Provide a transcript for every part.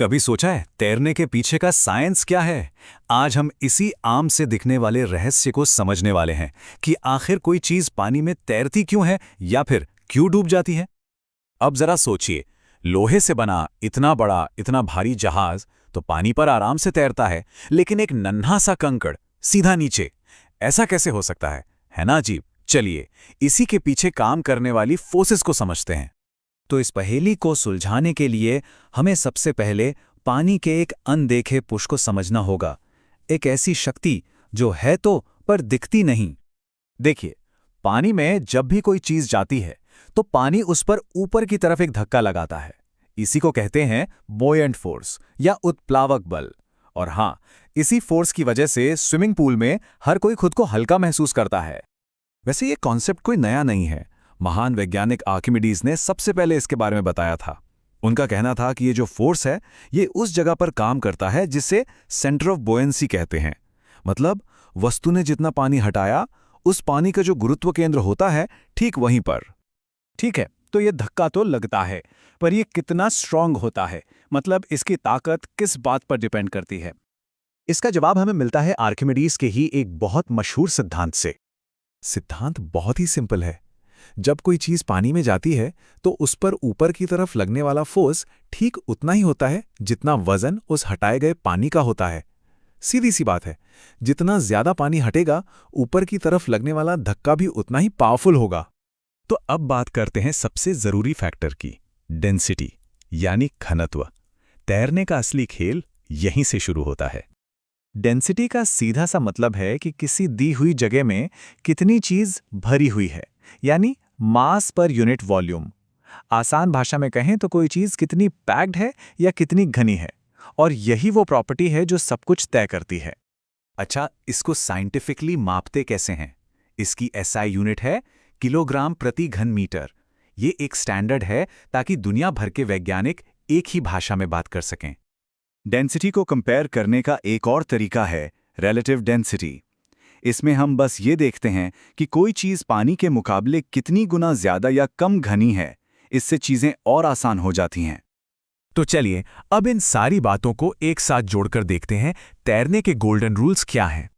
कभी सोचा है तैरने के पीछे का साइंस क्या है? आज हम इसी आम से दिखने वाले रहस्य को समझने वाले हैं कि आखिर कोई चीज पानी में तैरती क्यों है या फिर क्यों डूब जाती है। अब जरा सोचिए, लोहे से बना इतना बड़ा इतना भारी जहाज तो पानी पर आराम से तैरता है, लेकिन एक नन्हा सा कंकड़ सीधा नीचे, ऐसा कैसे हो सकता है ना अजीब। चलिए इसी के पीछे काम करने वाली फोर्सेस को समझते हैं। तो इस पहेली को सुलझाने के लिए हमें सबसे पहले पानी के एक अनदेखे पुश को समझना होगा, एक ऐसी शक्ति जो है तो पर दिखती नहीं। देखिए, पानी में जब भी कोई चीज जाती है तो पानी उस पर ऊपर की तरफ एक धक्का लगाता है। इसी को कहते हैं बोयंट फोर्स या उत्प्लावक बल। और हां, इसी फोर्स की वजह से स्विमिंग पूल में हर कोई खुद को हल्का महसूस करता है। वैसे ये कॉन्सेप्ट कोई नया नहीं है। महान वैज्ञानिक आर्किमिडीज ने सबसे पहले इसके बारे में बताया था। उनका कहना था कि ये जो फोर्स है ये उस जगह पर काम करता है जिसे सेंटर ऑफ बोयंसी कहते हैं। मतलब वस्तु ने जितना पानी हटाया, उस पानी का जो गुरुत्व केंद्र होता है ठीक वहीं पर। ठीक है, तो ये धक्का तो लगता है, पर ये कितना स्ट्रांग होता है, मतलब इसकी ताकत किस बात पर डिपेंड करती है? इसका जवाब हमें मिलता है आर्किमिडीज के ही एक बहुत मशहूर सिद्धांत से। सिद्धांत बहुत ही सिंपल है। जब कोई चीज पानी में जाती है तो उस पर ऊपर की तरफ लगने वाला फोर्स ठीक उतना ही होता है जितना वजन उस हटाए गए पानी का होता है। सीधी सी बात है, जितना ज्यादा पानी हटेगा ऊपर की तरफ लगने वाला धक्का भी उतना ही पावरफुल होगा। तो अब बात करते हैं सबसे जरूरी फैक्टर की, डेंसिटी यानी घनत्व। तैरने का असली खेल यहीं से शुरू होता है। डेंसिटी का सीधा सा मतलब है कि किसी दी हुई जगह में कितनी चीज भरी हुई है, यानी मास पर यूनिट वॉल्यूम। आसान भाषा में कहें तो कोई चीज कितनी पैक्ड है या कितनी घनी है, और यही वो प्रॉपर्टी है जो सब कुछ तय करती है। अच्छा, इसको साइंटिफिकली मापते कैसे हैं? इसकी एसआई यूनिट है किलोग्राम प्रति घन मीटर। ये एक स्टैंडर्ड है ताकि दुनिया भर के वैज्ञानिक एक ही भाषा में बात कर सकें। डेंसिटी को कंपेयर करने का एक और तरीका है रिलेटिव डेंसिटी। इसमें हम बस ये देखते हैं कि कोई चीज़ पानी के मुकाबले कितनी गुना ज़्यादा या कम घनी है। इससे चीज़ें और आसान हो जाती हैं। तो चलिए अब इन सारी बातों को एक साथ जोड़कर देखते हैं तैरने के गोल्डन रूल्स क्या हैं।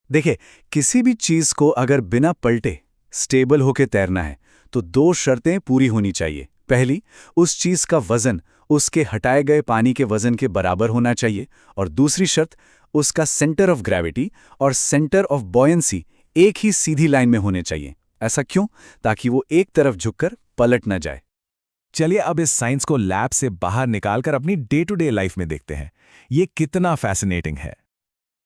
देखिए, किसी भी चीज़ को अगर बिना पलटे स्टेबल होकर तैरना है तो दो शर्तें पूरी होनी चाहिए। पहली, उस चीज़ का वजन उसके हटाए गए पानी के वजन के बराबर होना चाहिए, और दूसरी शर्त, उसका सेंटर ऑफ ग्रेविटी और सेंटर ऑफ बॉयंसी एक ही सीधी लाइन में होने चाहिए। ऐसा क्यों? ताकि वो एक तरफ झुककर पलट न जाए। चलिए अब इस साइंस को लैब से बाहर निकालकर अपनी डे टू डे लाइफ में देखते हैं। ये कितना फैसिनेटिंग है।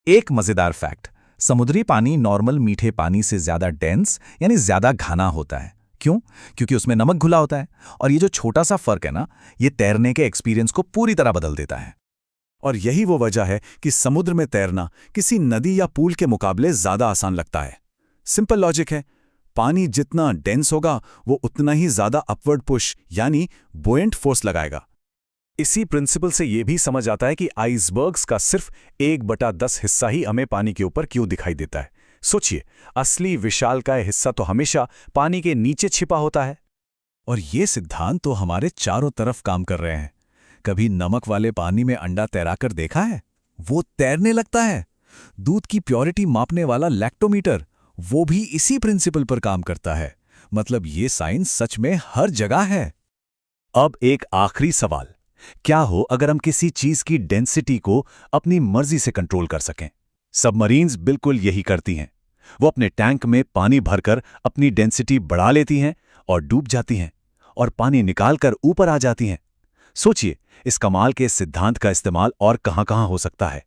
एक मजेदार फैक्ट, समुद्री पानी नॉर्मल मीठे पानी से ज्यादा डेंस यानी ज्यादा घना होता है। क्यों? क्योंकि उसमें नमक घुला होता है। और ये जो छोटा सा फर्क है ना, ये तैरने के एक्सपीरियंस को पूरी तरह बदल देता है। और यही वो वजह है कि समुद्र में तैरना किसी नदी या पूल के मुकाबले ज्यादा आसान लगता है। सिंपल लॉजिक है, पानी जितना डेंस होगा वो उतना ही ज्यादा अपवर्ड पुश यानी बोयंट फोर्स लगाएगा। इसी प्रिंसिपल से ये भी समझ आता है कि आइसबर्ग्स का सिर्फ 1/10 हिस्सा ही हमें पानी के ऊपर क्यों दिखाई देता है। सोचिए, असली विशालकाय हिस्सा तो हमेशा पानी के नीचे छिपा होता है। और ये सिद्धांत तो हमारे चारों तरफ काम कर रहे हैं। कभी नमक वाले पानी में अंडा तैराकर देखा है? वो तैरने लगता है। दूध की प्योरिटी मापने वाला लैक्टोमीटर, वो भी इसी प्रिंसिपल पर काम करता है। मतलब ये साइंस सच में हर जगह है। अब एक आखिरी सवाल, क्या हो अगर हम किसी चीज की डेंसिटी को अपनी मर्जी से कंट्रोल कर सकें? सबमरीन्स बिल्कुल यही करती हैं। वो अपने टैंक में पानी भरकर अपनी डेंसिटी बढ़ा लेती हैं और डूब जाती हैं, और पानी निकालकर ऊपर आ जाती हैं। सोचिए, इस कमाल के सिद्धांत का इस्तेमाल और कहां-कहां हो सकता है।